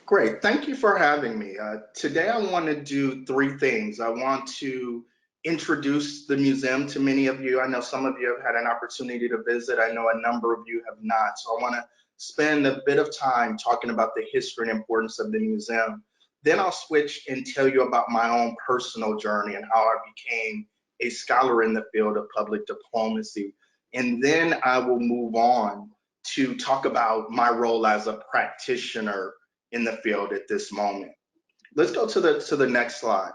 Great. Thank you for having me. Today, I want to do three things. I want to introduce the museum to many of you. I know some of you have had an opportunity to visit. I know a number of you have not. So I want to spend a bit of time talking about the history and importance of the museum. Then I'll switch and tell you about my own personal journey and how I became a scholar in the field of public diplomacy. And then I will move on to talk about my role as a practitioner in the field at this moment. Let's go to the next slide.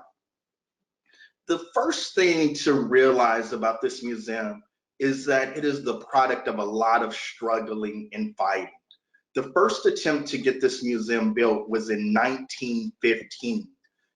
The first thing to realize about this museum is that it is the product of a lot of struggling and fighting. The first attempt to get this museum built was in 1915.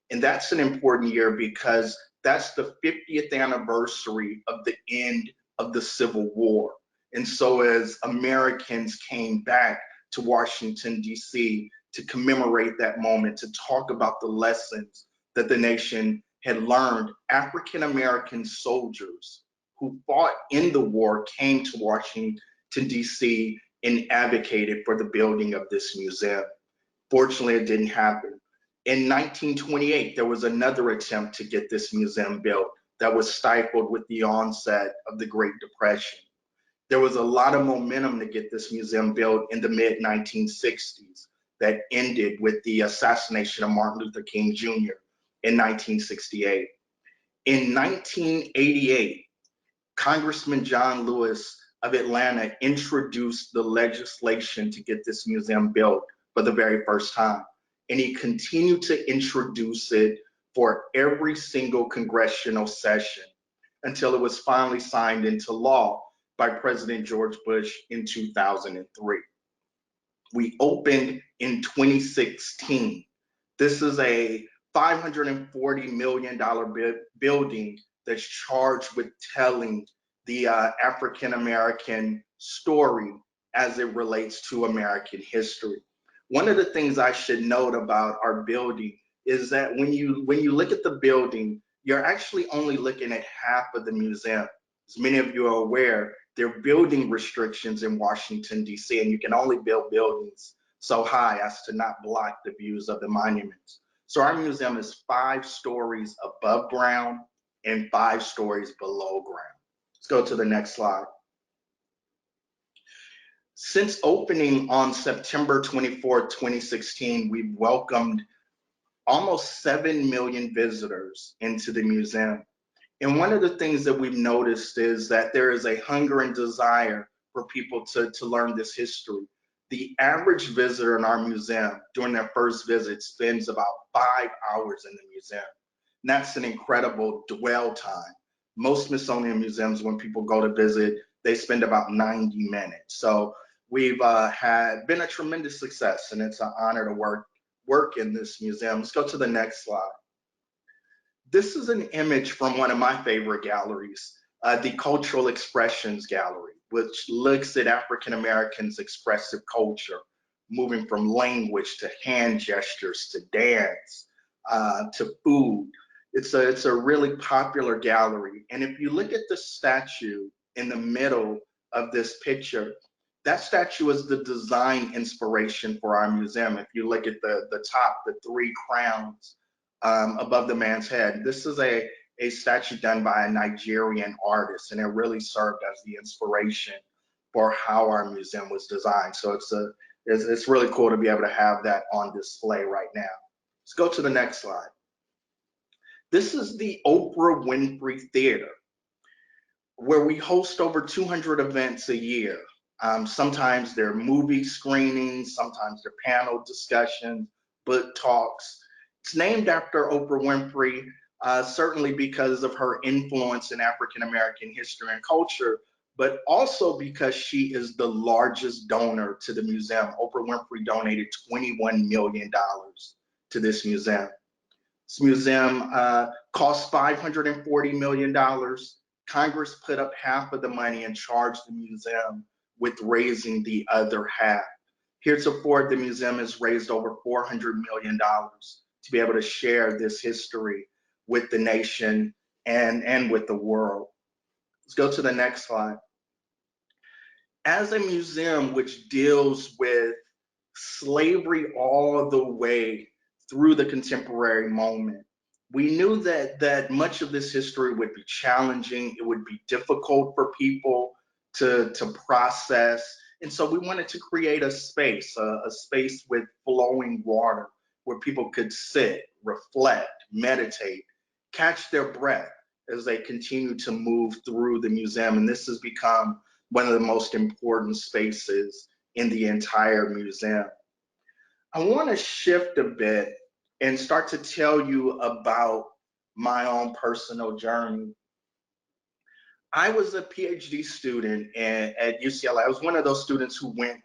And that's an important year because that's the 50th anniversary of the end of the Civil War. And so as Americans came back to Washington, D.C., to commemorate that moment, to talk about the lessons that the nation had learned, African American soldiers who fought in the war came to Washington, D.C. and advocated for the building of this museum. Fortunately, it didn't happen. In 1928, there was another attempt to get this museum built that was stifled with the onset of the Great Depression. There was a lot of momentum to get this museum built in the mid-1960s that ended with the assassination of Martin Luther King Jr. in 1968. In 1988, Congressman John Lewis of Atlanta introduced the legislation to get this museum built for the very first time. And he continued to introduce it for every single congressional session until it was finally signed into law by President George Bush in 2003. We opened in 2016. This is a $540 million building that's charged with telling the African American story as it relates to American history. One of the things I should note about our building is that when you look at the building, you're actually only looking at half of the museum. As many of you are aware, there are building restrictions in Washington, D.C., and you can only build buildings so high as to not block the views of the monuments. So our museum is 5 stories above ground and 5 stories below ground. Let's go to the next slide. Since opening on September 24, 2016, we've welcomed almost 7 million visitors into the museum. And one of the things that we've noticed is that there is a hunger and desire for people to learn this history. The average visitor in our museum during their first visit spends about 5 hours in the museum. And that's an incredible dwell time. Most Smithsonian museums, when people go to visit, they spend about 90 minutes. So we've had been a tremendous success, and it's an honor to work in this museum. Let's go to the next slide. This is an image from one of my favorite galleries, the Cultural Expressions Gallery, which looks at African Americans' expressive culture, moving from language to hand gestures to dance to food. It's a really popular gallery. And if you look at the statue in the middle of this picture, that statue is the design inspiration for our museum. If you look at the top, the 3 crowns above the man's head, this is a statue done by a Nigerian artist, and it really served as the inspiration for how our museum was designed. So it's really cool to be able to have that on display right now. Let's go to the next slide. This is the Oprah Winfrey Theater, where we host over 200 events a year. Sometimes they're movie screenings, sometimes they're panel discussions, book talks. It's named after Oprah Winfrey, certainly because of her influence in African American history and culture, but also because she is the largest donor to the museum. Oprah Winfrey donated $21 million to this museum. This museum cost $540 million. Congress put up half of the money and charged the museum with raising the other half. Heretofore, the museum has raised over $400 million to be able to share this history with the nation and with the world. Let's go to the next slide. As a museum which deals with slavery all the way through the contemporary moment. We knew that much of this history would be challenging, it would be difficult for people to process. And so we wanted to create a space with flowing water where people could sit, reflect, meditate, catch their breath as they continue to move through the museum. And this has become one of the most important spaces in the entire museum. I want to shift a bit and start to tell you about my own personal journey. I was a PhD student at UCLA. I was one of those students who went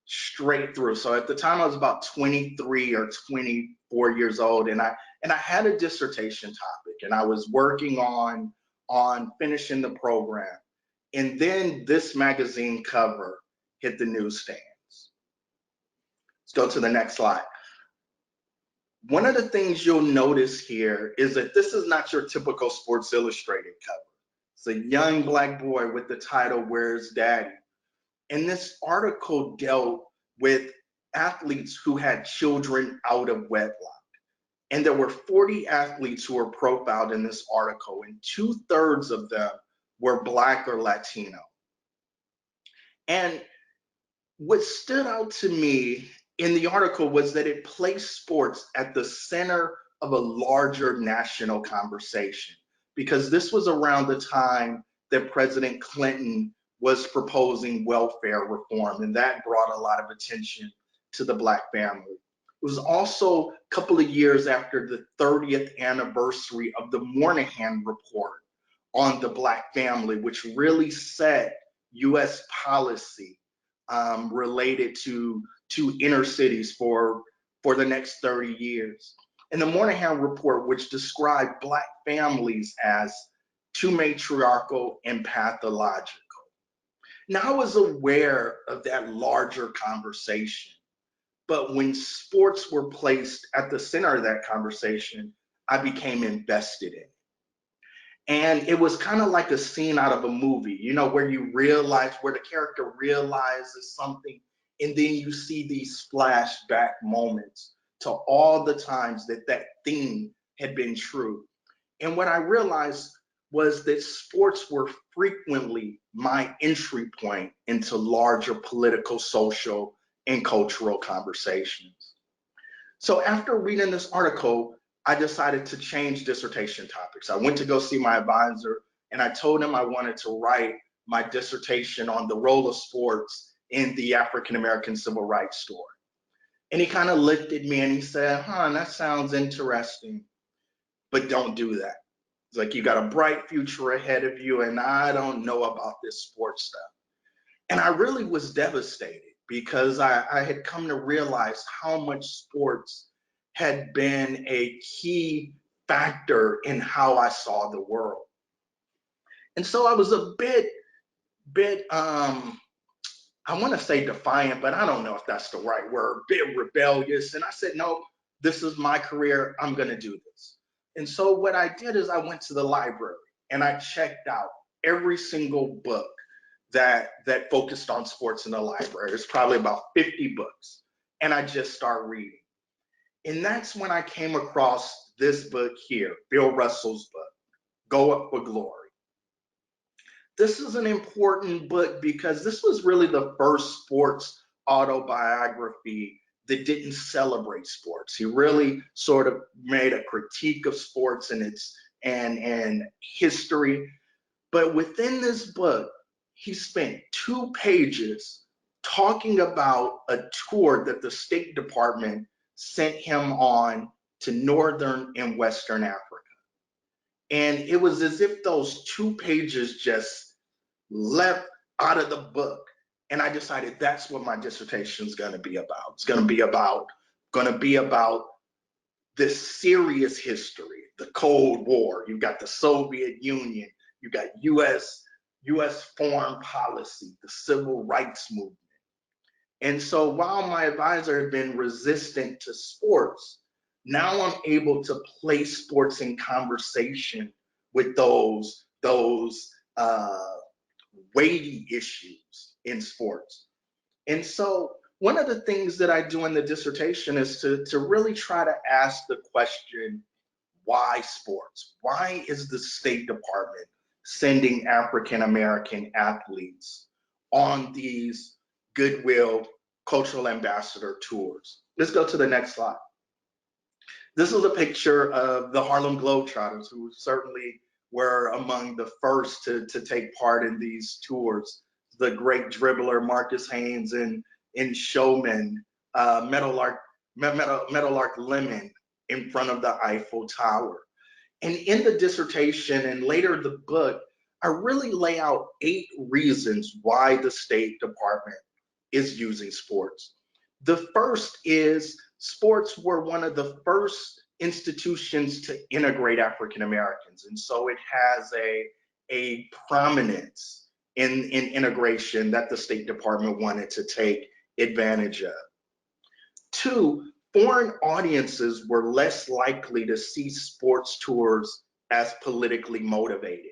straight through. So at the time I was about 23 or 24 years old, and I had a dissertation topic, and I was working on finishing the program. And then this magazine cover hit the newsstands. Let's go to the next slide. One of the things you'll notice here is that this is not your typical Sports Illustrated cover. It's a young Black boy with the title, "Where's Daddy?" And this article dealt with athletes who had children out of wedlock. And there were 40 athletes who were profiled in this article, and 2/3 of them were Black or Latino. And what stood out to me in the article was that it placed sports at the center of a larger national conversation, because this was around the time that President Clinton was proposing welfare reform, and that brought a lot of attention to the Black family. It was also a couple of years after the 30th anniversary of the Moynihan Report on the Black family, which really set US policy related to inner cities for the next 30 years. And the Moynihan Report, which described Black families as too matriarchal and pathological. Now, I was aware of that larger conversation, but when sports were placed at the center of that conversation, I became invested in it. And it was kind of like a scene out of a movie, you know, where where the character realizes something, and then you see these flashback moments to all the times that theme had been true. And what I realized was that sports were frequently my entry point into larger political, social, and cultural conversations. So after reading this article, I decided to change dissertation topics. I went to go see my advisor, and I told him I wanted to write my dissertation on the role of sports in the African American civil rights story. And he kind of looked at me and he said, that sounds interesting, but don't do that. It's like, you got a bright future ahead of you, and I don't know about this sports stuff. And I really was devastated, because I had come to realize how much sports had been a key factor in how I saw the world. And so I was a bit, I want to say defiant, but I don't know if that's the right word, a bit rebellious. And I said, no, this is my career, I'm gonna do this. And so what I did is I went to the library and I checked out every single book that focused on sports in the library. There's probably about 50 books. And I just started reading. And that's when I came across this book here, Bill Russell's book, Go Up for Glory. This is an important book because this was really the first sports autobiography that didn't celebrate sports. He really sort of made a critique of sports and its and history. But within this book, he spent 2 pages talking about a tour that the State Department sent him on to Northern and Western Africa. And it was as if those 2 pages just left out of the book. And I decided that's what my dissertation is going to be about. It's going to be about this serious history, the Cold War. You've got the Soviet Union, you've got US foreign policy, the civil rights movement. And so while my advisor had been resistant to sports, now I'm able to place sports in conversation with those weighty issues in sports. And so One of the things that I do in the dissertation is to really try to ask the question, why sports? Why is the State Department sending African American athletes on these goodwill cultural ambassador tours? Let's go to the next slide. This is a picture of the Harlem Globetrotters, who certainly were among the first to take part in these tours. The great dribbler Marcus Haynes and showman Meadowlark Lemon in front of the Eiffel Tower. And in the dissertation and later the book, I really lay out 8 reasons why the State Department is using sports. The first is sports were one of the first institutions to integrate African Americans. And so it has a prominence in integration that the State Department wanted to take advantage of. 2, foreign audiences were less likely to see sports tours as politically motivated.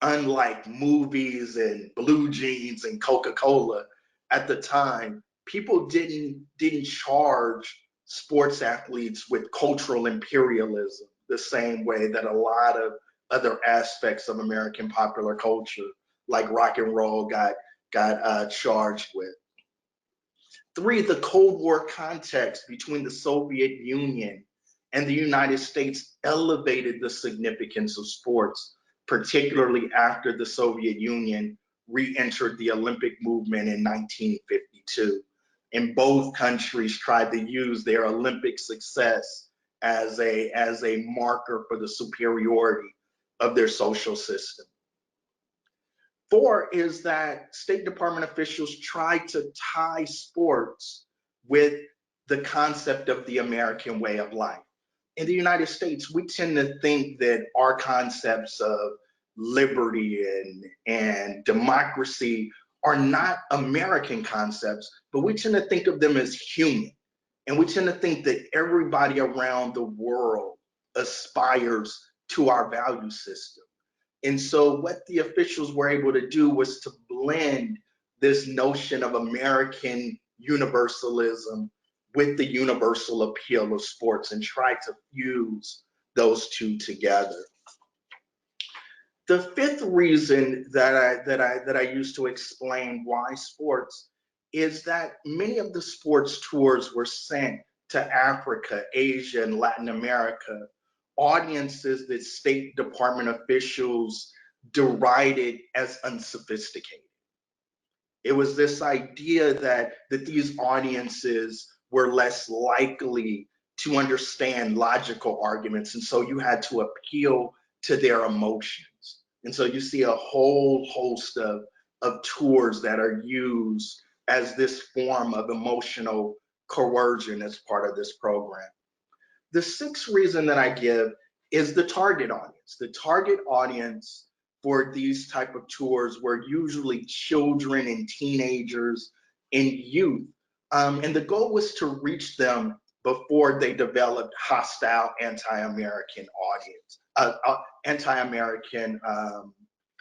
Unlike movies and blue jeans and Coca-Cola at the time, people didn't charge sports athletes with cultural imperialism the same way that a lot of other aspects of American popular culture, like rock and roll, got charged with. 3, the Cold War context between the Soviet Union and the United States elevated the significance of sports, particularly after the Soviet Union re-entered the Olympic movement in 1952. And both countries tried to use their Olympic success as a marker for the superiority of their social system. 4 is that State Department officials tried to tie sports with the concept of the American way of life. In the United States, we tend to think that our concepts of liberty and democracy are not American concepts, but we tend to think of them as human. And we tend to think that everybody around the world aspires to our value system. And so what the officials were able to do was to blend this notion of American universalism with the universal appeal of sports and try to fuse those two together. The 5th reason that I use to explain why sports is that many of the sports tours were sent to Africa, Asia, and Latin America, audiences that State Department officials derided as unsophisticated. It was this idea that these audiences were less likely to understand logical arguments, and so you had to appeal to their emotions. And so you see a whole host of tours that are used as this form of emotional coercion as part of this program. The 6th reason that I give is the target audience. The target audience for these type of tours were usually children and teenagers and youth. And the goal was to reach them before they developed hostile anti-American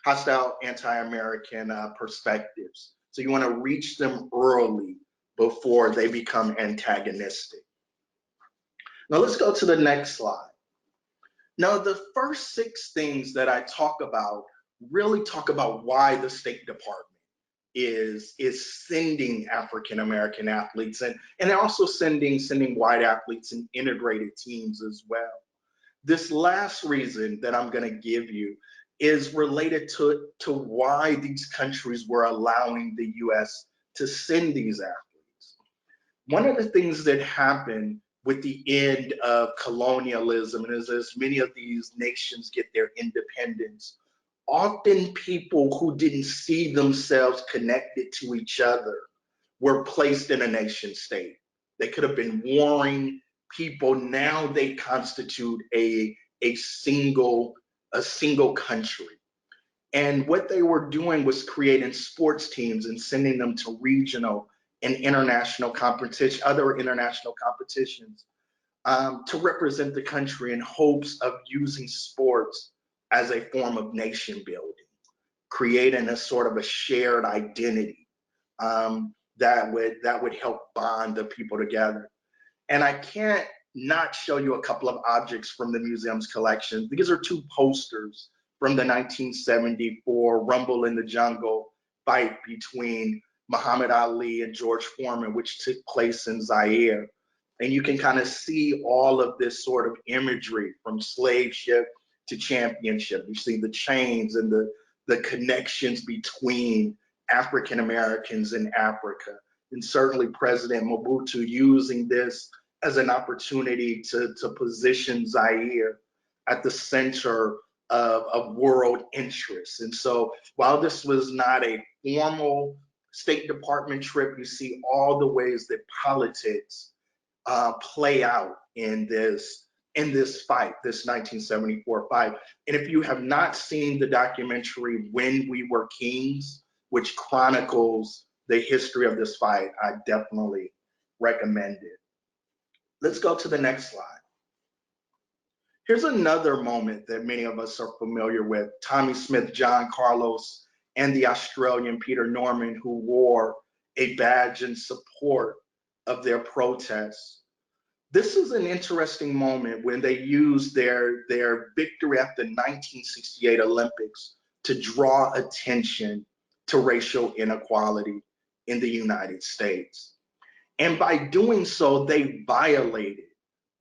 hostile anti-American perspectives. So you want to reach them early before they become antagonistic. Now let's go to the next slide. Now the first 6 things that I talk about really talk about why the State Department is sending African American athletes and they're also sending white athletes in integrated teams as well. This last reason that I'm going to give you is related to why these countries were allowing the US to send these athletes. One of the things that happened with the end of colonialism, and as many of these nations get their independence, often people who didn't see themselves connected to each other were placed in a nation state. They could have been warring people. Now they constitute a single country. And what they were doing was creating sports teams and sending them to regional and international competition, other international competitions, to represent the country in hopes of using sports as a form of nation building, creating a sort of a shared identity. that would help bond the people together. And I can't not show you a couple of objects from the museum's collection. These are two posters from the 1974 Rumble in the Jungle fight between Muhammad Ali and George Foreman, which took place in Zaire. And you can kind of see all of this sort of imagery from slave ship to championship. You see the chains and the connections between African Americans in Africa. And certainly President Mobutu using this as an opportunity to position Zaire at the center of world interests. And so while this was not a formal State Department trip, you see all the ways that politics play out in this fight, this 1974 fight. And if you have not seen the documentary When We Were Kings, which chronicles the history of this fight, I definitely recommend it. Let's go to the next slide. Here's another moment that many of us are familiar with: Tommy Smith, John Carlos, and the Australian Peter Norman, who wore a badge in support of their protests. This is an interesting moment when they used their victory at the 1968 Olympics to draw attention to racial inequality in the United States. And by doing so, they violated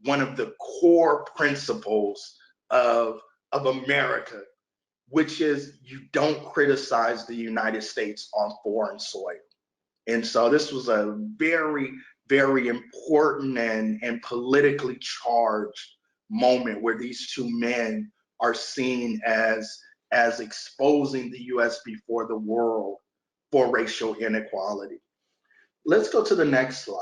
one of the core principles of America, which is you don't criticize the United States on foreign soil. And so this was a very, very important and politically charged moment where these two men are seen as exposing the US before the world for racial inequality. Let's go to the next slide.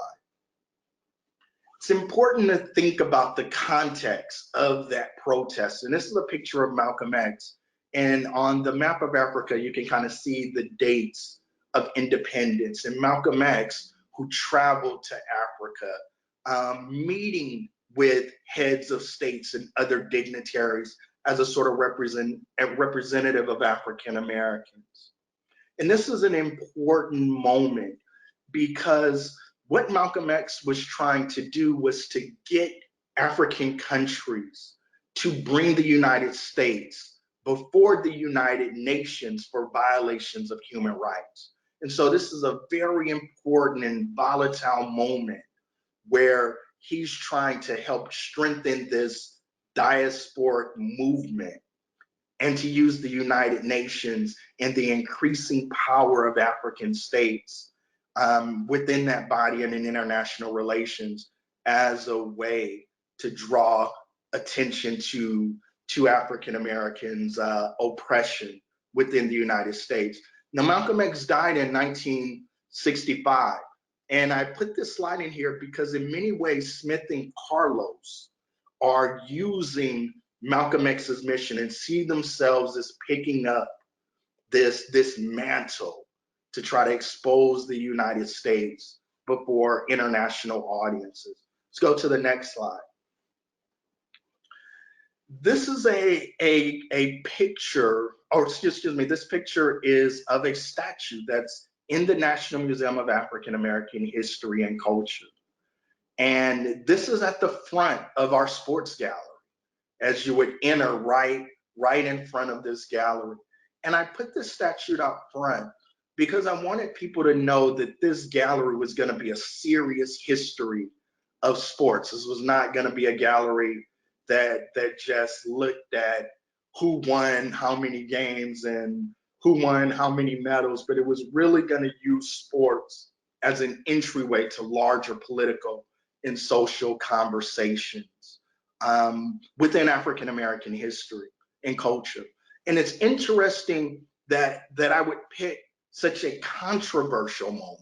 It's important to think about the context of that protest. And this is a picture of Malcolm X. And on the map of Africa, you can kind of see the dates of independence. And Malcolm X, who traveled to Africa, meeting with heads of states and other dignitaries as a sort of representative of African Americans. And this is an important moment because what Malcolm X was trying to do was to get African countries to bring the United States before the United Nations for violations of human rights. And so this is a very important and volatile moment where he's trying to help strengthen this diasporic movement and to use the United Nations and the increasing power of African states within that body and in international relations as a way to draw attention to African Americans' oppression within the United States. Now, Malcolm X died in 1965, and I put this slide in here because in many ways, Smith and Carlos are using Malcolm X's mission and see themselves as picking up this mantle to try to expose the United States before international audiences. Let's go to the next slide. This is a picture, or excuse me, this picture is of a statue that's in the National Museum of African American History and Culture. And this is at the front of our sports gallery, as you would enter right in front of this gallery. And I put this statue out front because I wanted people to know that this gallery was going to be a serious history of sports. This was not going to be a gallery that just looked at who won how many games and who won how many medals, but it was really going to use sports as an entryway to larger political and social conversations within African American history and culture. And it's interesting that I would pick such a controversial moment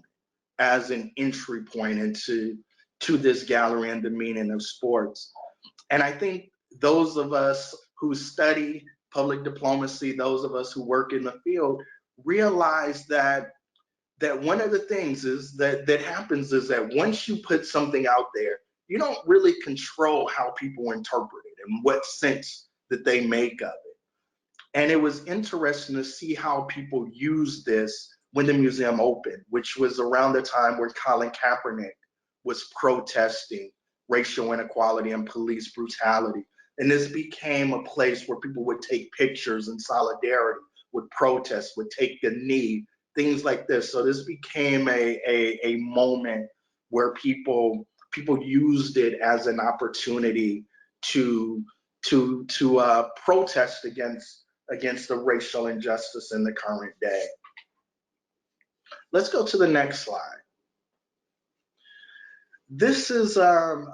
as an entry point into this gallery and the meaning of sports. And I think those of us who study public diplomacy, those of us who work in the field, realize that one of the things is that happens is that once you put something out there, you don't really control how people interpret it and what sense that they make of it. And it was interesting to see how people use this when the museum opened, which was around the time where Colin Kaepernick was protesting racial inequality and police brutality. And this became a place where people would take pictures in solidarity, would protest, would take the knee, things like this. So this became a moment where people used it as an opportunity to protest against the racial injustice in the current day. Let's go to the next slide. This is a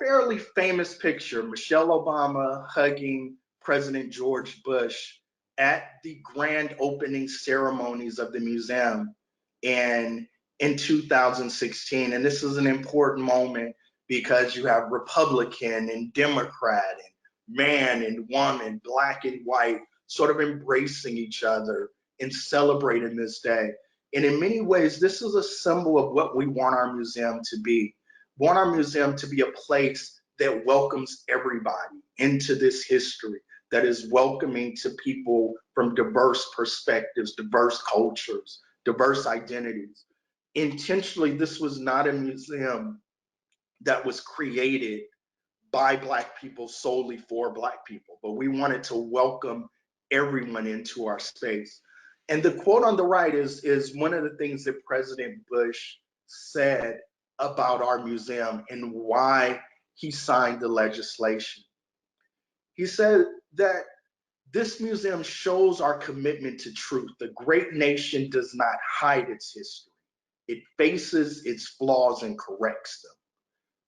fairly famous picture, Michelle Obama hugging President George Bush at the grand opening ceremonies of the museum in 2016. And this is an important moment because you have Republican and Democrat and man and woman, black and white, sort of embracing each other and celebrating this day. And in many ways, this is a symbol of what we want our museum to be. We want our museum to be a place that welcomes everybody into this history, that is welcoming to people from diverse perspectives, diverse cultures, diverse identities. Intentionally, this was not a museum that was created by Black people solely for Black people, but we wanted to welcome everyone into our space. And the quote on the right is one of the things that President Bush said about our museum and why he signed the legislation. He said that this museum shows our commitment to truth. The great nation does not hide its history. It faces its flaws and corrects them.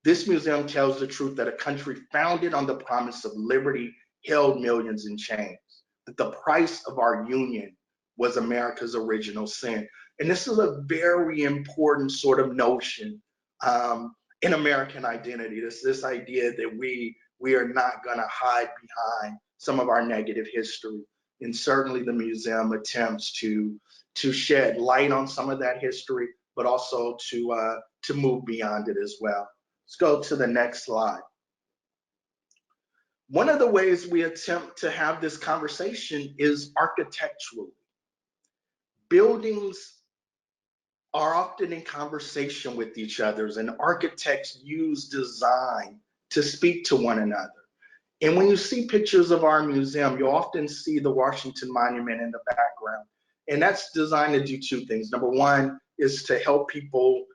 This museum tells the truth that a country founded on the promise of liberty held millions in chains, that the price of our union was America's original sin. And this is a very important sort of notion in American identity, this idea that we are not gonna hide behind some of our negative history. And certainly the museum attempts to shed light on some of that history, but also to move beyond it as well. Let's go to the next slide. One of the ways we attempt to have this conversation is architecturally. Buildings are often in conversation with each other, and architects use design to speak to one another. And when you see pictures of our museum, you often see the Washington Monument in the background. And that's designed to do two things. Number one is to help people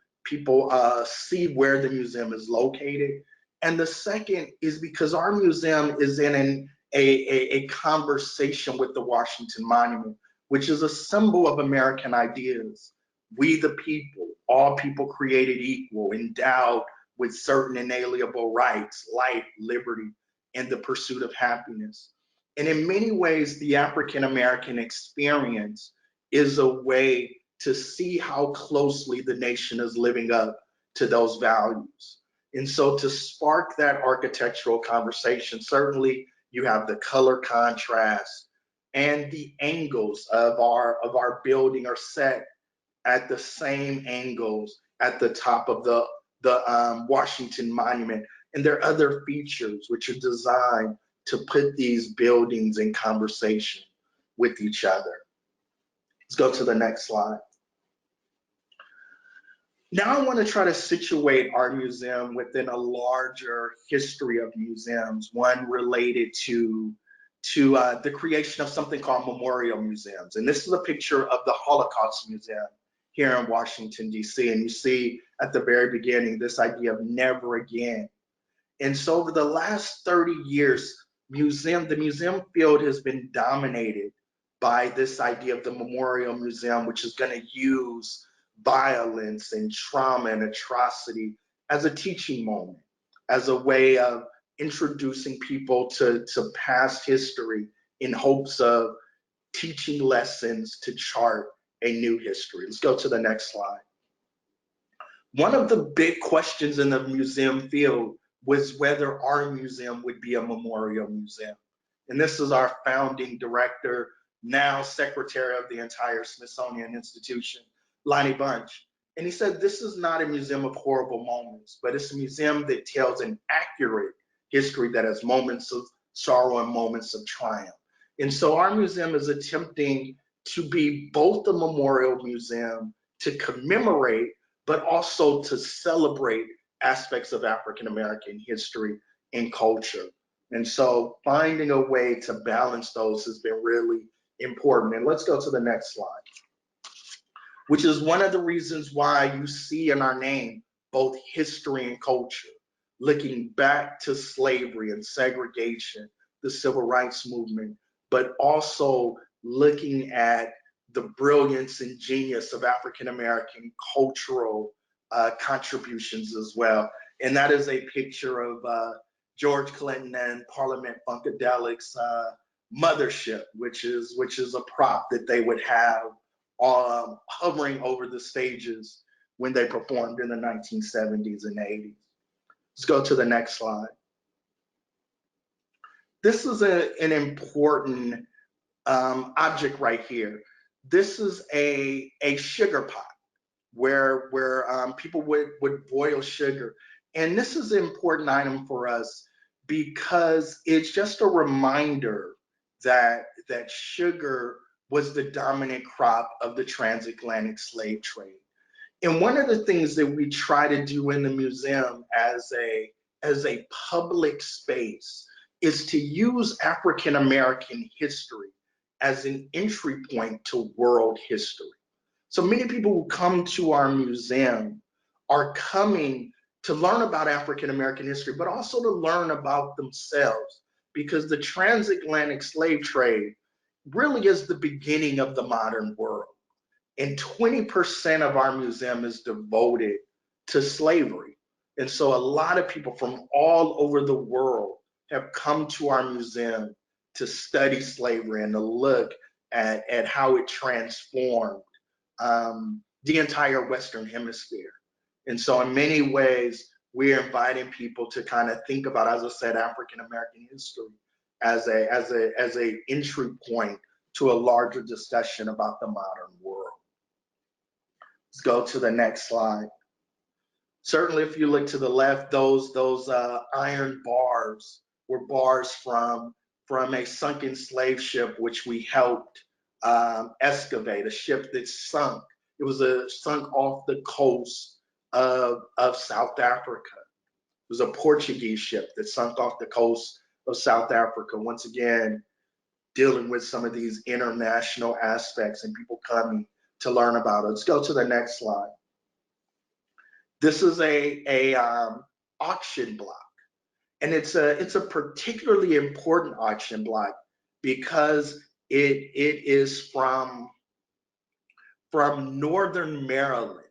see where the museum is located. And the second is because our museum is in a conversation with the Washington Monument, which is a symbol of American ideas. We the people, all people created equal, endowed with certain inalienable rights, life, liberty, and the pursuit of happiness. And in many ways, the African American experience is a way to see how closely the nation is living up to those values. And so to spark that architectural conversation, certainly you have the color contrast and the angles of our building are set at the same angles at the top of the Washington Monument. And there are other features which are designed to put these buildings in conversation with each other. Let's go to the next slide. Now I want to try to situate our museum within a larger history of museums, one related to the creation of something called memorial museums. And this is a picture of the Holocaust Museum here in Washington, D.C. And you see at the very beginning this idea of never again. And so over the last 30 years, the museum field has been dominated by this idea of the memorial museum, which is going to use violence and trauma and atrocity as a teaching moment, as a way of introducing people to past history in hopes of teaching lessons to chart a new history. Let's go to the next slide. One of the big questions in the museum field was whether our museum would be a memorial museum. And this is our founding director, now secretary of the entire Smithsonian institution, Lonnie Bunch. And he said, this is not a museum of horrible moments, but it's a museum that tells an accurate history that has moments of sorrow and moments of triumph. And so our museum is attempting to be both a memorial museum to commemorate, but also to celebrate aspects of African American history and culture. And so finding a way to balance those has been really important. And let's go to the next slide, which is one of the reasons why you see in our name both history and culture, looking back to slavery and segregation, the civil rights movement, but also looking at the brilliance and genius of African American cultural contributions as well. And that is a picture of George Clinton and Parliament Funkadelic's mothership, which is a prop that they would have hovering over the stages when they performed in the 1970s and 80s. Let's go to the next slide. This is an important object right here. This is a sugar pot where people would boil sugar. And this is an important item for us because it's just a reminder that sugar was the dominant crop of the transatlantic slave trade. And one of the things that we try to do in the museum as a public space is to use African American history as an entry point to world history. So many people who come to our museum are coming to learn about African American history, but also to learn about themselves, because the transatlantic slave trade really is the beginning of the modern world. And 20% of our museum is devoted to slavery. And so a lot of people from all over the world have come to our museum to study slavery and to look at how it transformed the entire Western Hemisphere. And so in many ways, we're inviting people to kind of think about, as I said, African American history as a entry point to a larger discussion about the modern world. Let's go to the next slide. Certainly, if you look to the left, those iron bars were bars from a sunken slave ship, which we helped excavate, a ship that sunk. It was sunk off the coast of South Africa. It was a Portuguese ship that sunk off the coast of South Africa. Once again, dealing with some of these international aspects and people coming to learn about it. Let's go to the next slide. This is a auction block, and it's a particularly important auction block because it is from Northern Maryland,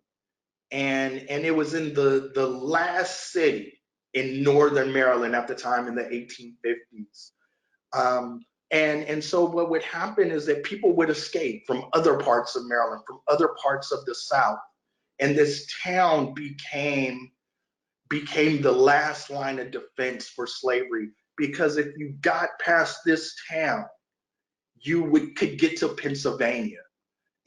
and it was in the last city in Northern Maryland at the time in the 1850s. And so what would happen is that people would escape from other parts of Maryland, from other parts of the South, and this town became the last line of defense for slavery, because if you got past this town, you could get to Pennsylvania.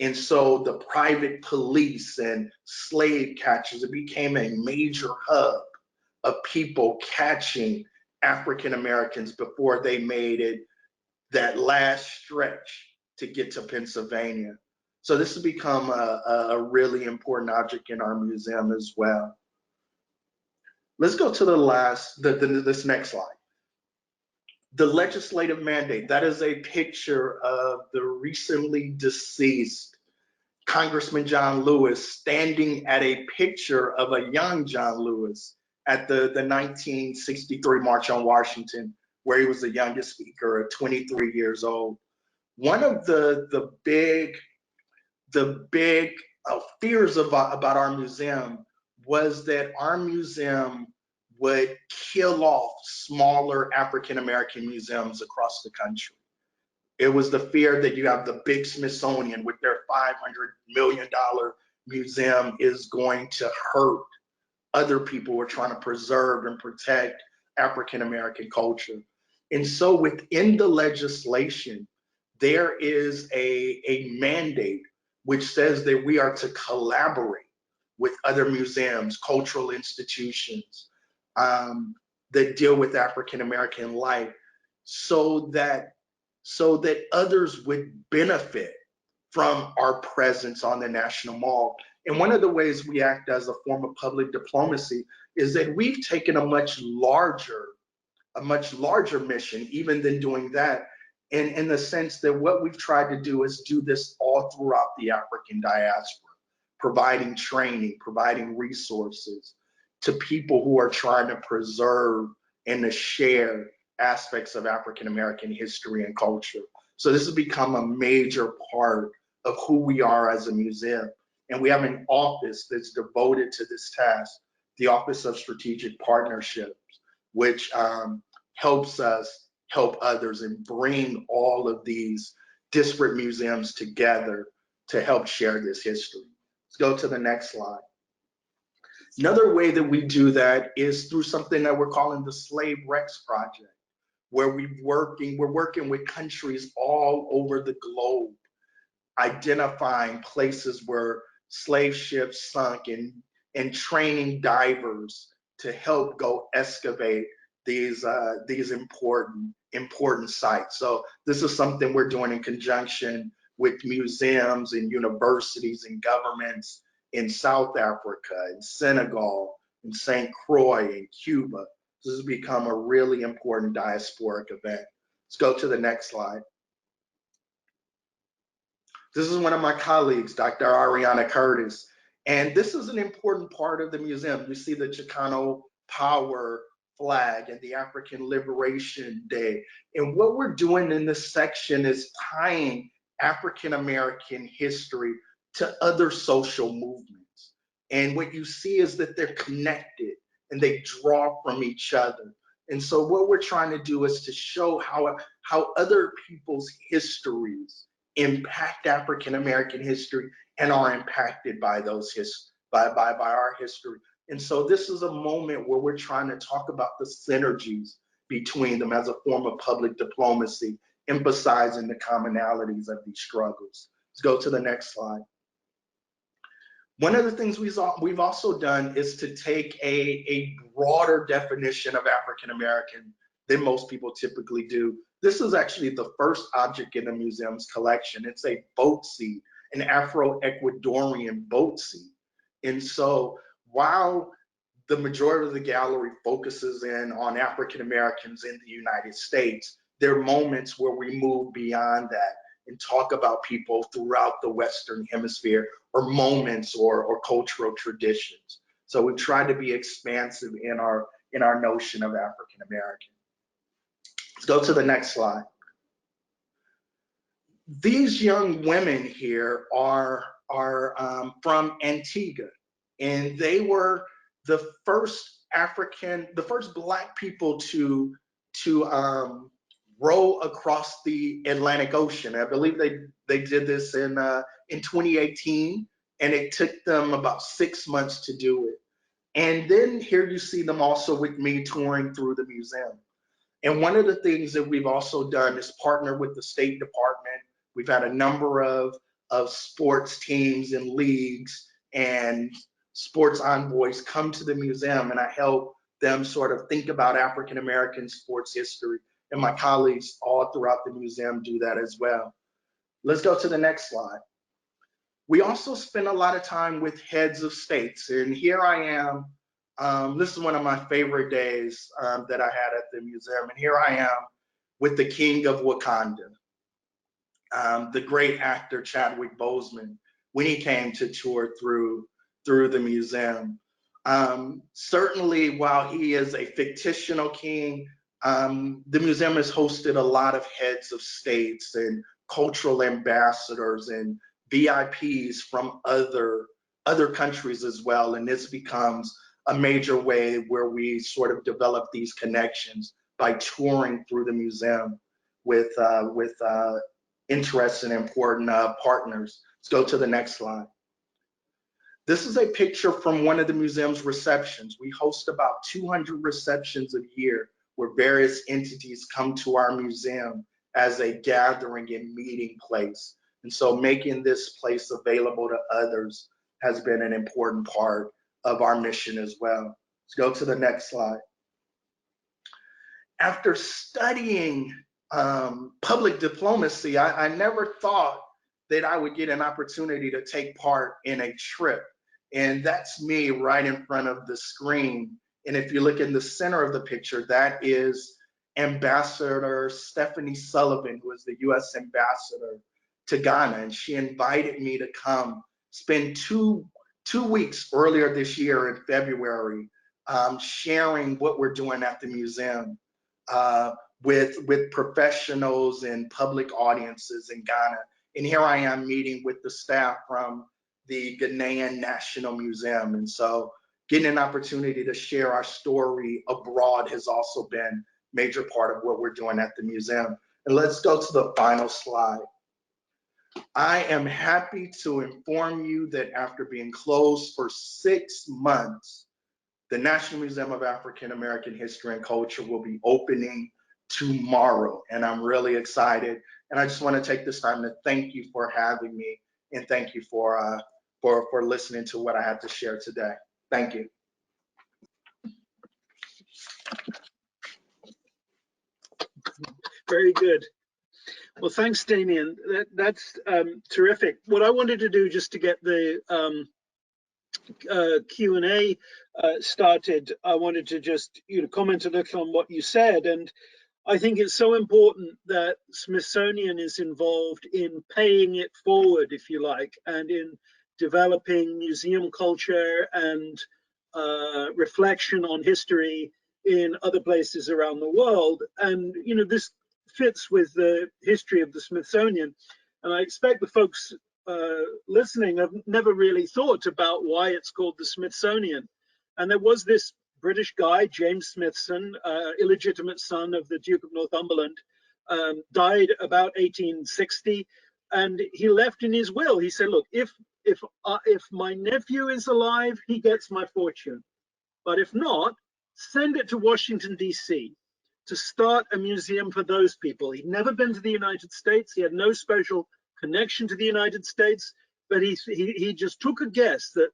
And so the private police and slave catchers, it became a major hub of people catching African Americans before they made it that last stretch to get to Pennsylvania. So this has become a really important object in our museum as well. Let's go to this next slide. The legislative mandate, that is a picture of the recently deceased Congressman John Lewis standing at a picture of a young John Lewis at the 1963 March on Washington, where he was the youngest speaker at 23 years old. One of the big fears about our museum was that our museum would kill off smaller African American museums across the country. It was the fear that you have the big Smithsonian with their $500 million museum is going to hurt other people who are trying to preserve and protect African American culture. And so within the legislation, there is a mandate which says that we are to collaborate with other museums, cultural institutions that deal with African American life, so that others would benefit from our presence on the National Mall. And one of the ways we act as a form of public diplomacy is that we've taken a much larger mission, even than doing that, in the sense that what we've tried to do is do this all throughout the African diaspora, providing training, providing resources to people who are trying to preserve and to share aspects of African American history and culture. So this has become a major part of who we are as a museum. And we have an office that's devoted to this task, the Office of Strategic Partnerships, which helps us help others and bring all of these disparate museums together to help share this history. Let's go to the next slide. Another way that we do that is through something that we're calling the Slaverex Project, where we're working with countries all over the globe, identifying places where slave ships sunk and training divers to help go excavate these important sites. So this is something we're doing in conjunction with museums and universities and governments in South Africa, in Senegal, in St. Croix, in Cuba. This has become a really important diasporic event. Let's go to the next slide. This is one of my colleagues, Dr. Ariana Curtis, and this is an important part of the museum. You see the Chicano power flag and the African Liberation Day. And what we're doing in this section is tying African American history to other social movements. And what you see is that they're connected and they draw from each other. And so what we're trying to do is to show how other people's histories impact African American history and are impacted by by our history. And so this is a moment where we're trying to talk about the synergies between them as a form of public diplomacy, emphasizing the commonalities of these struggles. Let's go to the next slide. One of the things we've also done is to take a broader definition of African American than most people typically do. This is actually the first object in the museum's collection. It's a boat seat, an Afro-Ecuadorian boat seat. And so while the majority of the gallery focuses in on African Americans in the United States, there are moments where we move beyond that and talk about people throughout the Western Hemisphere, or moments or cultural traditions. So we try to be expansive in our notion of African American. Let's go to the next slide. These young women here are from Antigua, and they were the first Black people to row across the Atlantic Ocean. I believe they did this in 2018, and it took them about 6 months to do it. And then here you see them also with me touring through the museum. And one of the things that we've also done is partner with the State Department. We've had a number of sports teams and leagues and sports envoys come to the museum, and I help them sort of think about African American sports history. And my colleagues all throughout the museum do that as well. Let's go to the next slide. We also spend a lot of time with heads of states, and here I am. This is one of my favorite days that I had at the museum, and here I am with the King of Wakanda, the great actor Chadwick Boseman, when he came to tour through the museum. Certainly, while he is a fictional king, the museum has hosted a lot of heads of states and cultural ambassadors and VIPs from other countries as well. And this becomes a major way where we sort of develop these connections by touring through the museum with interested and important partners. Let's go to the next slide. This is a picture from one of the museum's receptions. We host about 200 receptions a year where various entities come to our museum as a gathering and meeting place. And so making this place available to others has been an important part of our mission as well. Let's go to the next slide. After studying public diplomacy, I never thought that I would get an opportunity to take part in a trip. And that's me right in front of the screen. And if you look in the center of the picture, that is Ambassador Stephanie Sullivan, who is the US ambassador to Ghana. And she invited me to come spend two weeks earlier this year in February, sharing what we're doing at the museum with professionals and public audiences in Ghana. And here I am meeting with the staff from the Ghanaian National Museum. And so getting an opportunity to share our story abroad has also been a major part of what we're doing at the museum. And let's go to the final slide. I am happy to inform you that after being closed for 6 months, the National Museum of African American History and Culture will be opening tomorrow. And I'm really excited. And I just want to take this time to thank you for having me, and thank you for listening to what I had to share today. Thank you. Very good. Well, thanks, Damion. That's terrific. What I wanted to do, just to get the Q&A started, I wanted to just comment a little on what you said. And I think it's so important that Smithsonian is involved in paying it forward, if you like, and in developing museum culture and reflection on history in other places around the world. And this fits with the history of the Smithsonian. And I expect the folks listening have never really thought about why it's called the Smithsonian. And there was this British guy, James Smithson, illegitimate son of the Duke of Northumberland, died about 1860, and he left in his will. He said, "Look, if my nephew is alive, he gets my fortune, but if not, send it to Washington, D.C. to start a museum for those people." He'd never been to the United States. He had no special connection to the United States, but he just took a guess that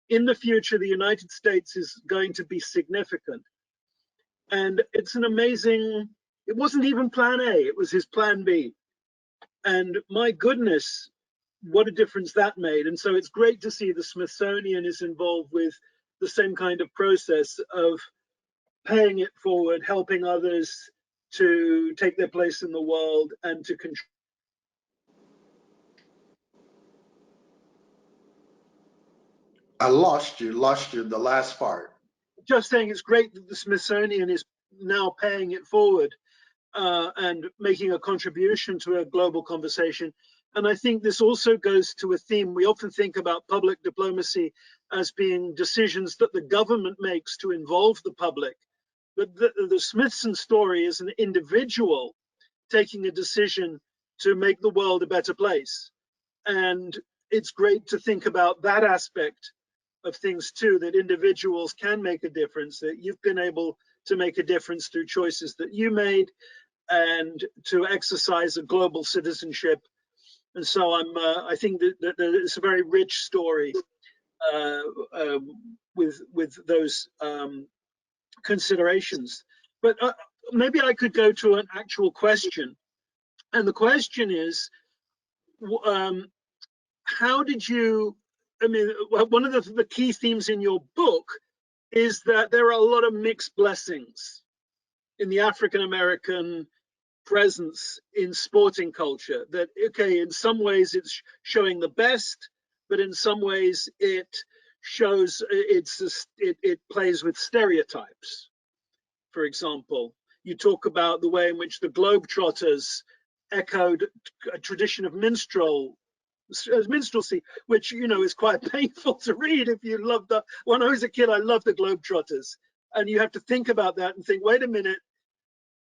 in the future, the United States is going to be significant. And it's an amazing, it wasn't even plan A, it was his plan B. And my goodness, what a difference that made. And so it's great to see the Smithsonian is involved with the same kind of process of paying it forward, helping others to take their place in the world and to contribute. I lost you the last part. Just saying it's great that the Smithsonian is now paying it forward and making a contribution to a global conversation. And I think this also goes to a theme. We often think about public diplomacy as being decisions that the government makes to involve the public. But the Smithson story is an individual taking a decision to make the world a better place. And it's great to think about that aspect of things too, that individuals can make a difference, that you've been able to make a difference through choices that you made and to exercise a global citizenship. And so I think that it's a very rich story with those considerations. But maybe I could go to an actual question. And the question is, how did you, I mean, one of the key themes in your book is that there are a lot of mixed blessings in the African-American presence in sporting culture. That, okay, in some ways it's showing the best, but in some ways it shows, it plays with stereotypes. For example, you talk about the way in which the Globetrotters echoed a tradition of minstrelsy, which is quite painful to read if you love the. When I was a kid, I loved the Globetrotters, and you have to think about that and think, wait a minute,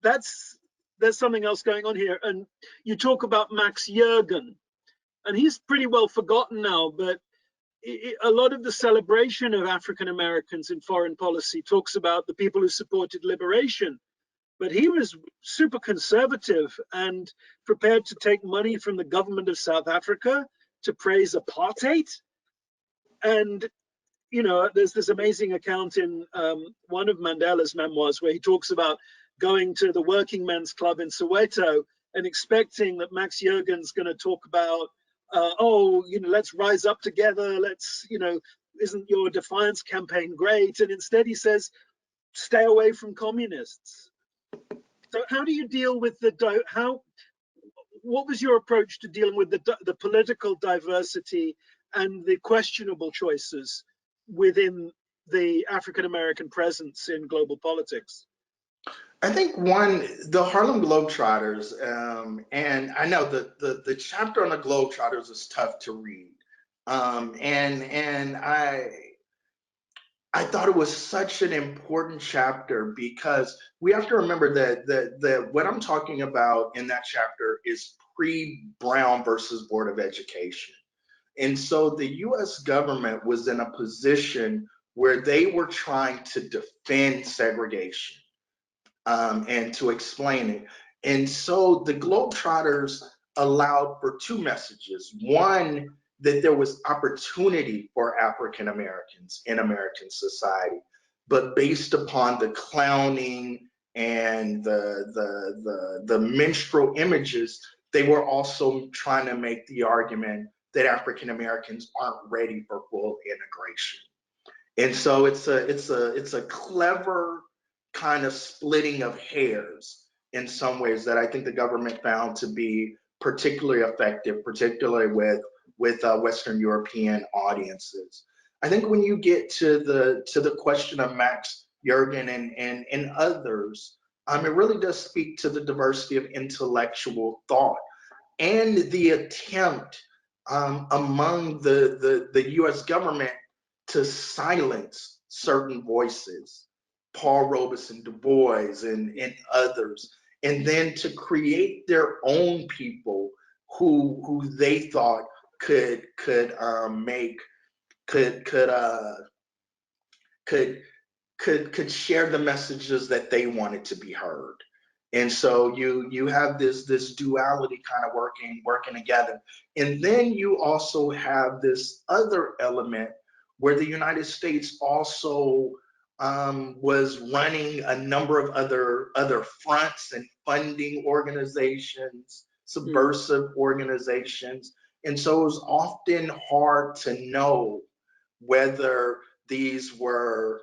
there's something else going on here. And you talk about Max Jurgen, and he's pretty well forgotten now, but a lot of the celebration of African Americans in foreign policy talks about the people who supported liberation. But he was super conservative and prepared to take money from the government of South Africa to praise apartheid. And, there's this amazing account in one of Mandela's memoirs where he talks about going to the working men's club in Soweto and expecting that Max Jurgen's going to talk about oh, let's rise up together. Let's, isn't your defiance campaign great? And instead he says, stay away from communists. So how do you deal with what was your approach to dealing with the political diversity and the questionable choices within the African-American presence in global politics? I think the Harlem Globetrotters, and I know the chapter on the Globetrotters is tough to read, and I thought it was such an important chapter because we have to remember that what I'm talking about in that chapter is pre-Brown versus Board of Education. And so the US government was in a position where they were trying to defend segregation, and to explain it. And so the Globetrotters allowed for two messages. One, that there was opportunity for African Americans in American society, but based upon the clowning and the minstrel images, they were also trying to make the argument that African Americans aren't ready for full integration. And so it's a clever kind of splitting of hairs in some ways that I think the government found to be particularly effective, particularly with Western European audiences. I think when you get to the question of Max Jurgen and others, it really does speak to the diversity of intellectual thought and the attempt among the U.S. government to silence certain voices, Paul Robeson, Du Bois, and others, and then to create their own people who they thought could could share the messages that they wanted to be heard. And so you have this duality kind of working together. And then you also have this other element where the United States also was running a number of other fronts and funding organizations, subversive organizations. And so it was often hard to know whether these were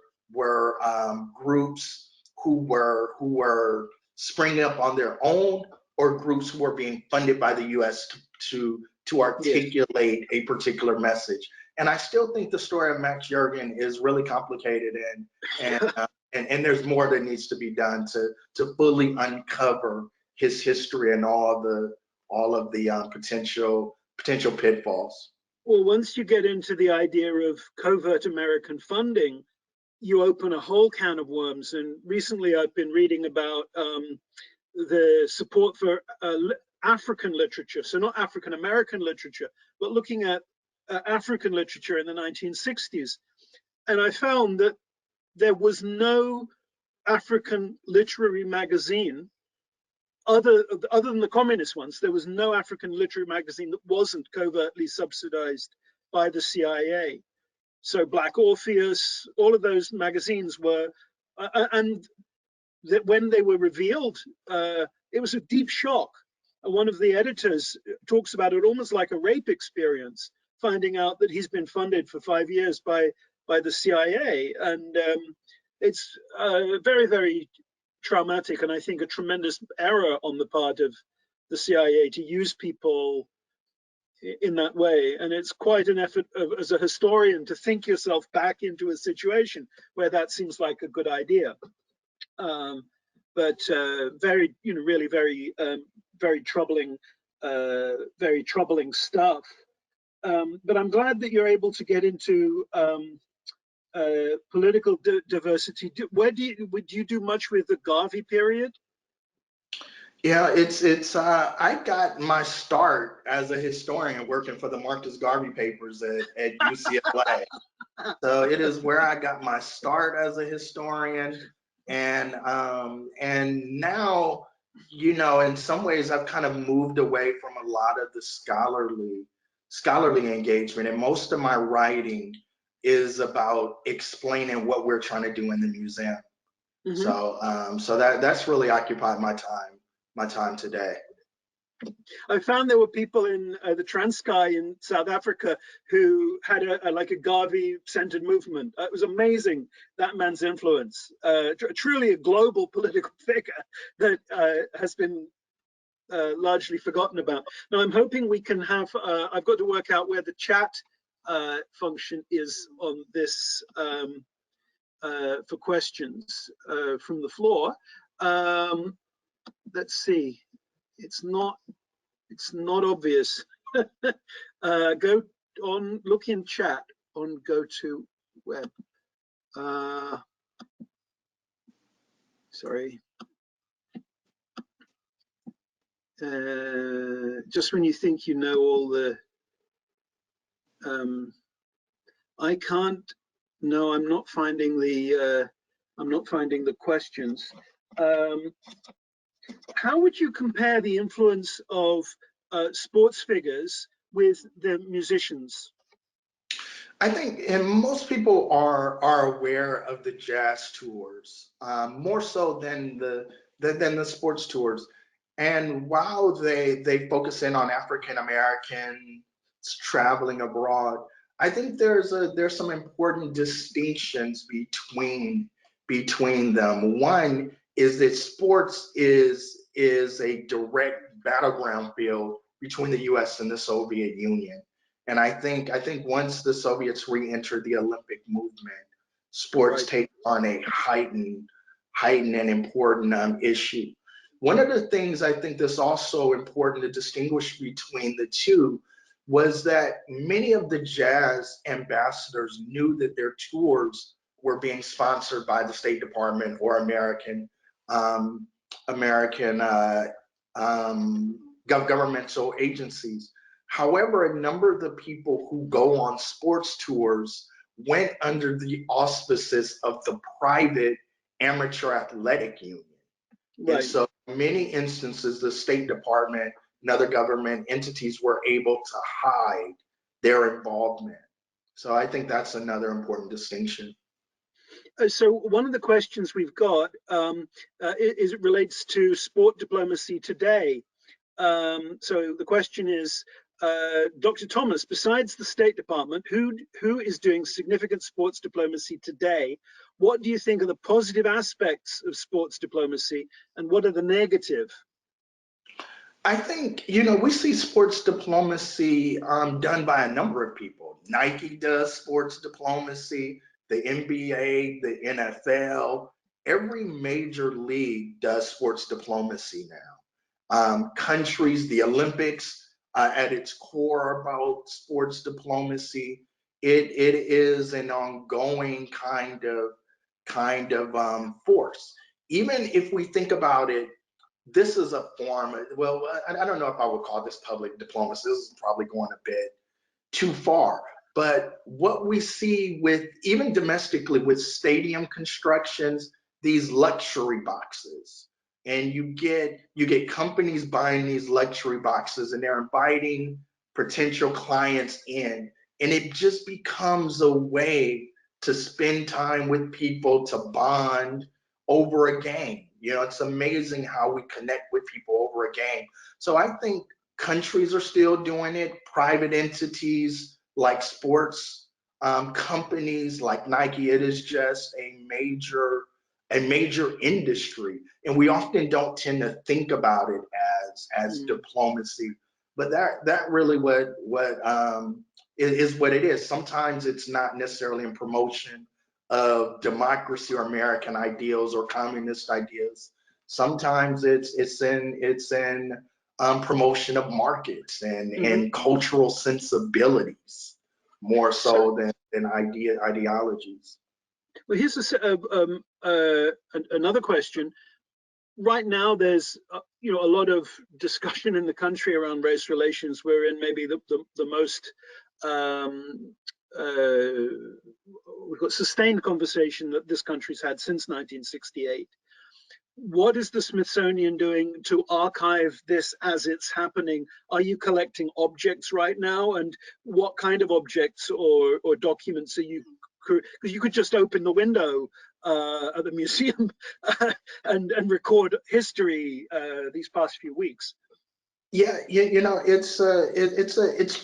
groups who were springing up on their own, or groups who were being funded by the U.S. to articulate a particular message. And I still think the story of Max Jurgen is really complicated, and there's more that needs to be done to fully uncover his history and all of the potential pitfalls. Well, once you get into the idea of covert American funding, you open a whole can of worms. And recently I've been reading about the support for African literature. So not African American literature, but looking at African literature in the 1960s. And I found that there was no African literary magazine other than the communist ones. There was no African literary magazine that wasn't covertly subsidized by the CIA. So Black Orpheus, all of those magazines were, and that when they were revealed, it was a deep shock. And one of the editors talks about it almost like a rape experience, finding out that he's been funded for 5 years by the CIA. And it's very, very traumatic, and I think a tremendous error on the part of the CIA to use people in that way. And it's quite an effort as a historian to think yourself back into a situation where that seems like a good idea. But very, really very troubling stuff. But I'm glad that you're able to get into political diversity. Do you do much with the Garvey period? Yeah, it's I got my start as a historian working for the Marcus Garvey papers at UCLA. So it is where I got my start as a historian, and now, in some ways I've kind of moved away from a lot of the scholarly engagement, and most of my writing is about explaining what we're trying to do in the museum. Mm-hmm. So that's really occupied my time today. I found there were people in the Transkei in South Africa who had like a Garvey-centered movement. It was amazing, that man's influence. Truly a global political figure that has been largely forgotten about. Now I'm hoping we can have, I've got to work out where the chat function is on this for questions from the floor. Let's see, it's not obvious. Go on, look in chat on GoToWeb. Sorry. Just when you think you know all the, I can't. No, I'm not finding the. I'm not finding the questions. How would you compare the influence of sports figures with the musicians? I think, and most people are aware of the jazz tours, more so than the sports tours. And while they focus in on African Americans traveling abroad, I think there's some important distinctions between them. One is that sports is a direct battleground field between the U.S. and the Soviet Union. And I think once the Soviets re-entered the Olympic movement, sports take on a heightened and important issue. One of the things I think that's also important to distinguish between the two was that many of the jazz ambassadors knew that their tours were being sponsored by the State Department or American governmental agencies. However, a number of the people who go on sports tours went under the auspices of the private amateur athletic union. Right. And so in many instances, the State Department and other government entities were able to hide their involvement. So I think that's another important distinction. So one of the questions we've got is it relates to sport diplomacy today. So the question is, Dr. Thomas, besides the State Department, who is doing significant sports diplomacy today? What do you think are the positive aspects of sports diplomacy, and what are the negative? I think, we see sports diplomacy done by a number of people. Nike does sports diplomacy, the NBA, the NFL, every major league does sports diplomacy now. Countries, the Olympics, at its core about sports diplomacy. It is an ongoing kind of force. Even if we think about it, this is a form, well, I don't know if I would call this public diplomacy. This is probably going a bit too far. But what we see with, even domestically, with stadium constructions, these luxury boxes, and you get companies buying these luxury boxes, and they're inviting potential clients in, and it just becomes a way to spend time with people, to bond over a game. It's amazing how we connect with people over a game. So I think countries are still doing it, private entities like sports companies like Nike. It is just a major industry, and we often don't tend to think about it as diplomacy, but that really is what it is. Sometimes it's not necessarily in promotion of democracy or American ideals or communist ideas. Sometimes it's in promotion of markets and cultural sensibilities, more so than ideologies. Well, here's another question. Right now, there's a lot of discussion in the country around race relations. We're in maybe the most we've got sustained conversation that this country's had since 1968. What is the Smithsonian doing to archive this as it's happening? Are you collecting objects right now? And what kind of objects or documents are you? Because you could just open the window at the museum and record history these past few weeks. Yeah, it's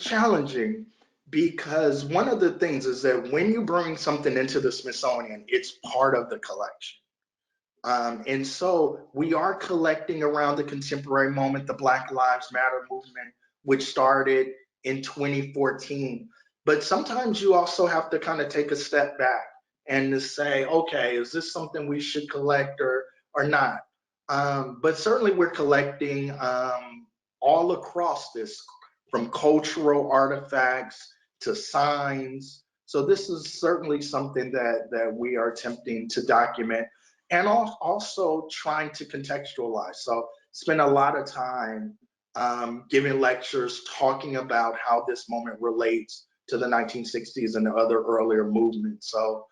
challenging because one of the things is that when you bring something into the Smithsonian, it's part of the collection. And so we are collecting around the contemporary moment, the Black Lives Matter movement, which started in 2014. But sometimes you also have to kind of take a step back and to say, okay, is this something we should collect or not? But certainly we're collecting all across this, from cultural artifacts to signs. So this is certainly something that we are attempting to document and also trying to contextualize. So spend a lot of time giving lectures talking about how this moment relates to the 1960s and the other earlier movements. So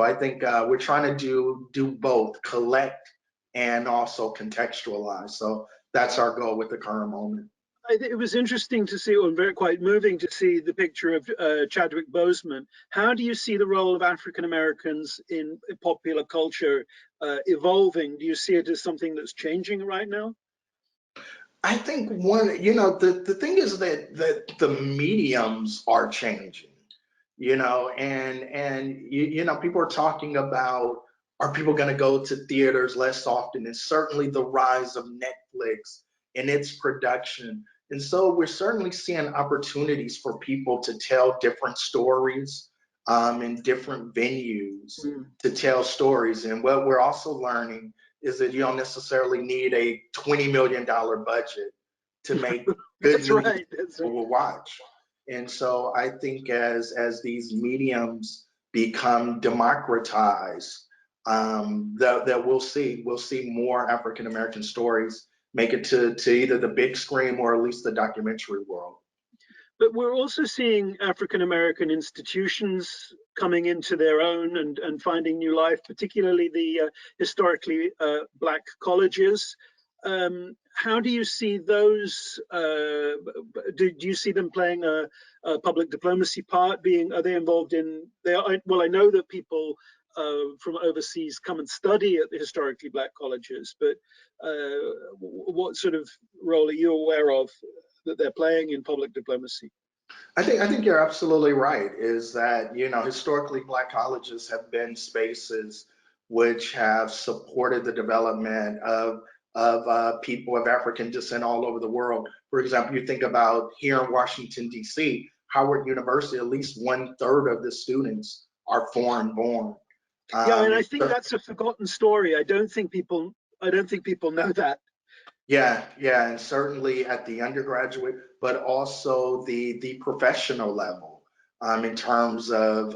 I think we're trying to do both, collect and also contextualize. So that's our goal with the current moment. It was interesting to see, or very quite moving to see the picture of Chadwick Boseman. How do you see the role of African Americans in popular culture evolving? Do you see it as something that's changing right now? I think one, the thing is that the mediums are changing, and people are talking about, are people going to go to theaters less often? And certainly the rise of Netflix and its production. And so we're certainly seeing opportunities for people to tell different stories in different venues Mm. to tell stories. And what we're also learning is that you don't necessarily need a $20 million budget to make good That's movies right. That's right. people will watch. And so I think as these mediums become democratized, that we'll see more African American stories make it to either the big screen or at least the documentary world. But we're also seeing African American institutions coming into their own and finding new life, particularly the historically Black colleges. How do you see those? Do you see them playing a public diplomacy part? Are they involved in? Well, I know that people from overseas come and study at the historically Black colleges, but what sort of role are you aware of that they're playing in public diplomacy? I think you're absolutely right. Is that historically Black colleges have been spaces which have supported the development of people of African descent all over the world. For example, you think about here in Washington D.C., Howard University, at least 1/3 of the students are foreign born. Yeah, and I And think that's a forgotten story. I don't think people know that. yeah, yeah, and certainly at the undergraduate, but also the professional level, in terms of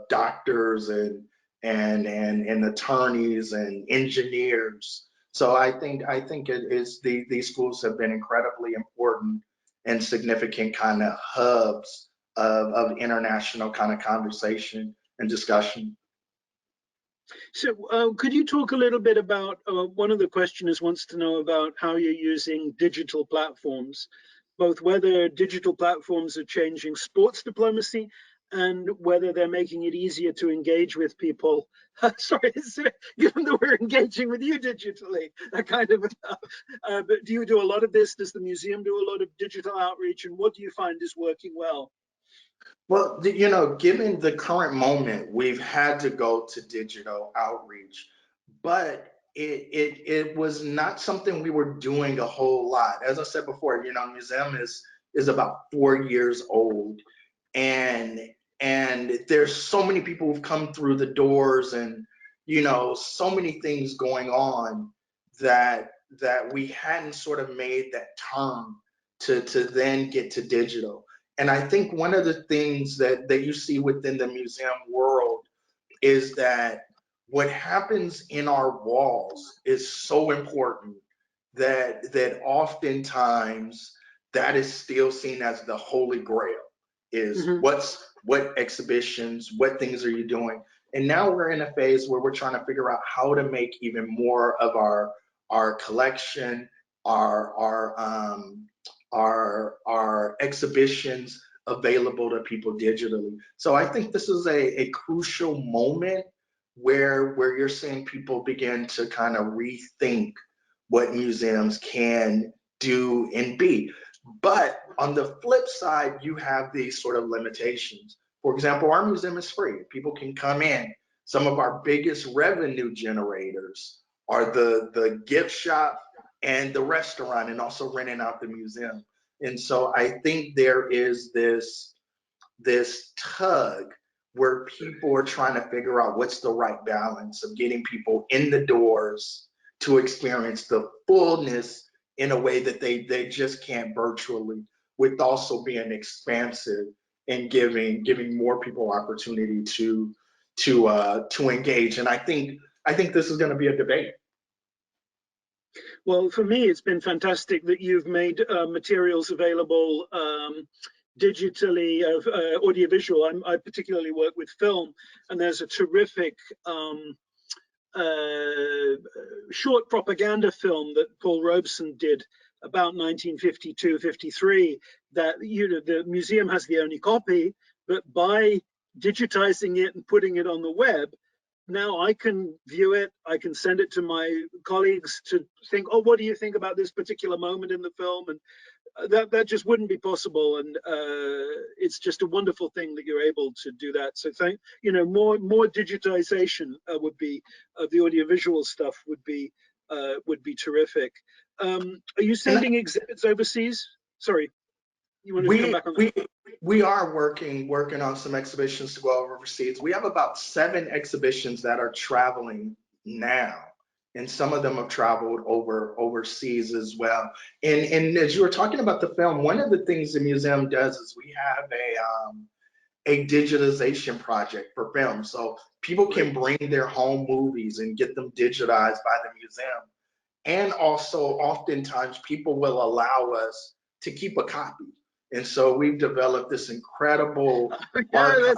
doctors and attorneys and engineers. So I think it is these schools have been incredibly important and significant kind of hubs of international kind of conversation and discussion. So, could you talk a little bit about one of the questioners wants to know about how you're using digital platforms, both whether digital platforms are changing sports diplomacy and whether they're making it easier to engage with people. Sorry, given that we're engaging with you digitally, that kind of. But do you do a lot of this? Does the museum do a lot of digital outreach, and what do you find is working well? Well, given the current moment, we've had to go to digital outreach, but it was not something we were doing a whole lot. As I said before, museum is about 4 years old, and there's so many people who've come through the doors, and so many things going on that we hadn't sort of made that turn to then get to digital. And I think one of the things that you see within the museum world is that what happens in our walls is so important that oftentimes that is still seen as the holy grail, is Hmm. what exhibitions, what things are you doing. And now we're in a phase where we're trying to figure out how to make even more of our collection, our exhibitions available to people digitally. So I think this is a crucial moment where you're seeing people begin to kind of rethink what museums can do and be. But on the flip side, you have these sort of limitations. For example, our museum is free. People can come in. Some of our biggest revenue generators are the gift shop and the restaurant, and also renting out the museum. And so I think there is this tug where people are trying to figure out what's the right balance of getting people in the doors to experience the fullness in a way that they just can't virtually, with also being expansive and giving more people opportunity to engage. And I think this is going to be a debate. Well, for me, it's been fantastic that you've made materials available digitally of audiovisual. I particularly work with film, and there's a terrific short propaganda film that Paul Robeson did about 1952-53 that the museum has the only copy, but by digitizing it and putting it on the web, now I can view it, I can send it to my colleagues to think, oh, what do you think about this particular moment in the film? And that just wouldn't be possible. And it's just a wonderful thing that you're able to do that. So more digitization would be the audiovisual stuff would be terrific. Are you sending exhibits overseas? Sorry, you wanted to come back on that? We are working on some exhibitions to go overseas. We have about 7 exhibitions that are traveling now, and some of them have traveled overseas as well. And as you were talking about the film, one of the things the museum does is we have a digitalization project for film, so people can bring their home movies and get them digitized by the museum. And also, oftentimes, people will allow us to keep a copy. And so we've developed this incredible archive.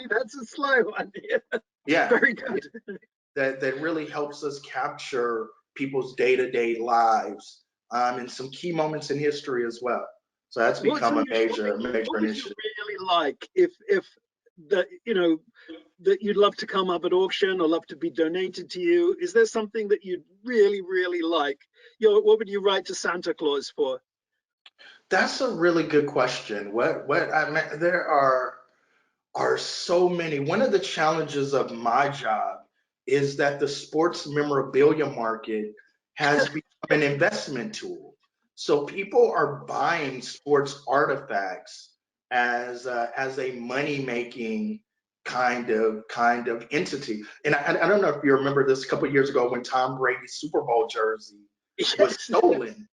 That's a sly one. Yeah, very good. That really helps us capture people's day-to-day lives and some key moments in history as well. So that's become a major initiative. What would you really like if that that you'd love to come up at auction or love to be donated to you? Is there something that you'd really like? What would you write to Santa Claus for? That's a really good question. There are so many. One of the challenges of my job is that the sports memorabilia market has become an investment tool. So people are buying sports artifacts as a money making kind of entity. And I don't know if you remember this a couple of years ago when Tom Brady's Super Bowl jersey was stolen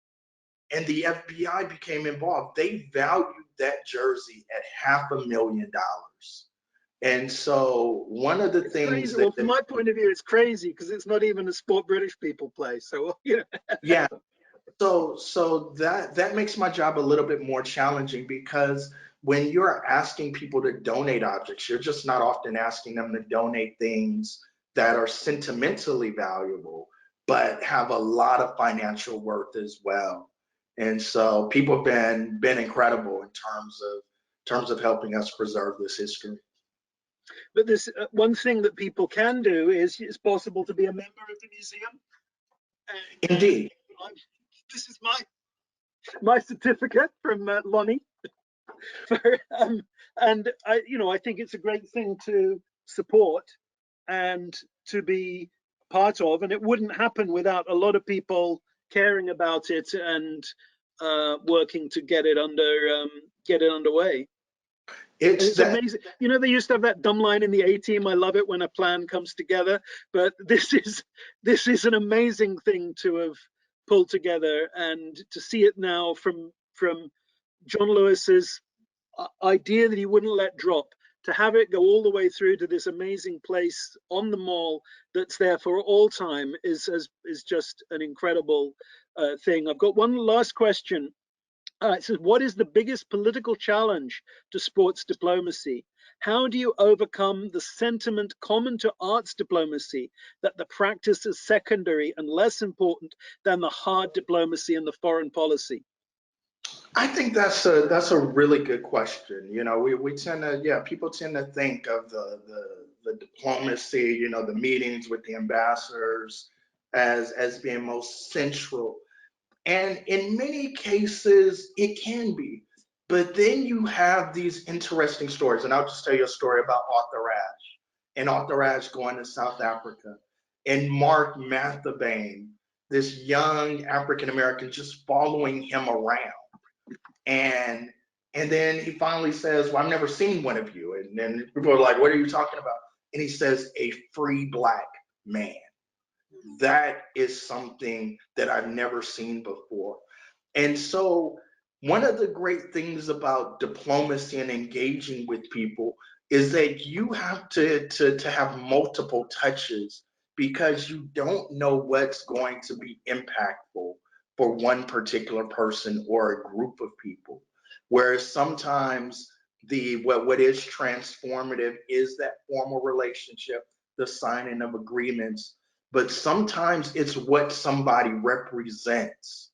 and the FBI became involved. They valued that jersey at $500,000. And so one of the things well, from my point of view, it's crazy because it's not even a sport British people play. So yeah. So that makes my job a little bit more challenging, because when you're asking people to donate objects, you're just not often asking them to donate things that are sentimentally valuable, but have a lot of financial worth as well. And so people have been incredible in terms of helping us preserve this history. But this one thing that people can do is it's possible to be a member of the museum. And, Indeed. This is my certificate from Lonnie. And I think it's a great thing to support and to be part of, and it wouldn't happen without a lot of people caring about it and working to get it underway. It's amazing. They used to have that dumb line in the A-Team, I love it when a plan comes together, but this is an amazing thing to have pulled together, and to see it now from John Lewis's idea that he wouldn't let drop, to have it go all the way through to this amazing place on the mall that's there for all time is just an incredible thing. I've got one last question. It says, what is the biggest political challenge to sports diplomacy? How do you overcome the sentiment common to arts diplomacy that the practice is secondary and less important than the hard diplomacy and the foreign policy? I think that's a really good question. We tend to, people tend to think of the diplomacy, the meetings with the ambassadors as being most central. And in many cases, it can be. But then you have these interesting stories. And I'll just tell you a story about Arthur Ashe and Arthur Ashe going to South Africa and Mark Mathabane, this young African American, just following him around. And and then he finally says, well, I've never seen one of you. And then people are like, what are you talking about? And he says, a free black man. That is something that I've never seen before. And so one of the great things about diplomacy and engaging with people is that you have to have multiple touches because you don't know what's going to be impactful for one particular person or a group of people. Whereas sometimes what is transformative is that formal relationship, the signing of agreements, but sometimes it's what somebody represents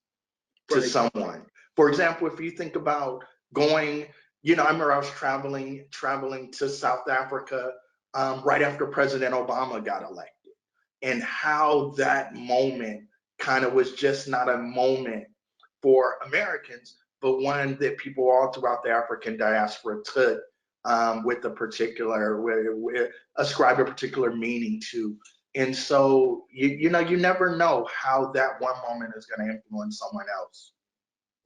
to someone. For example, if you think about going, I remember I was traveling to South Africa right after President Obama got elected, and how that moment kind of was just not a moment for Americans, but one that people all throughout the African diaspora took with a particular, ascribe a particular meaning to. And so, you never know how that one moment is going to influence someone else.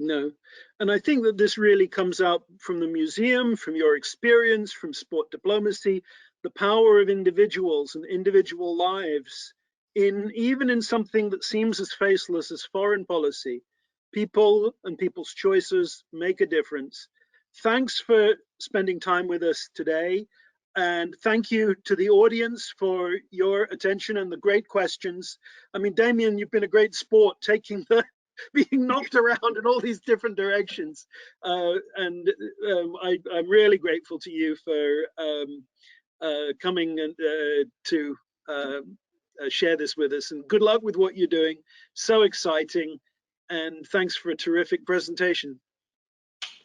No. And I think that this really comes out from the museum, from your experience, from sport diplomacy, the power of individuals and individual lives even in something that seems as faceless as foreign policy. People and people's choices make a difference. Thanks for spending time with us today. And thank you to the audience for your attention and the great questions. I mean, Damion, you've been a great sport taking being knocked around in all these different directions. I'm really grateful to you for coming and to share this with us. And good luck with what you're doing. So exciting. And thanks for a terrific presentation.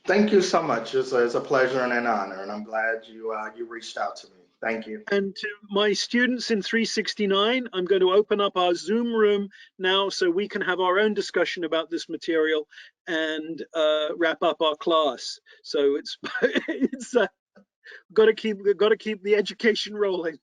Thank you so much. It's a pleasure and an honor, and I'm glad you reached out to me. Thank you. And to my students in 369, I'm going to open up our Zoom room now so we can have our own discussion about this material and wrap up our class. So it's got to keep the education rolling.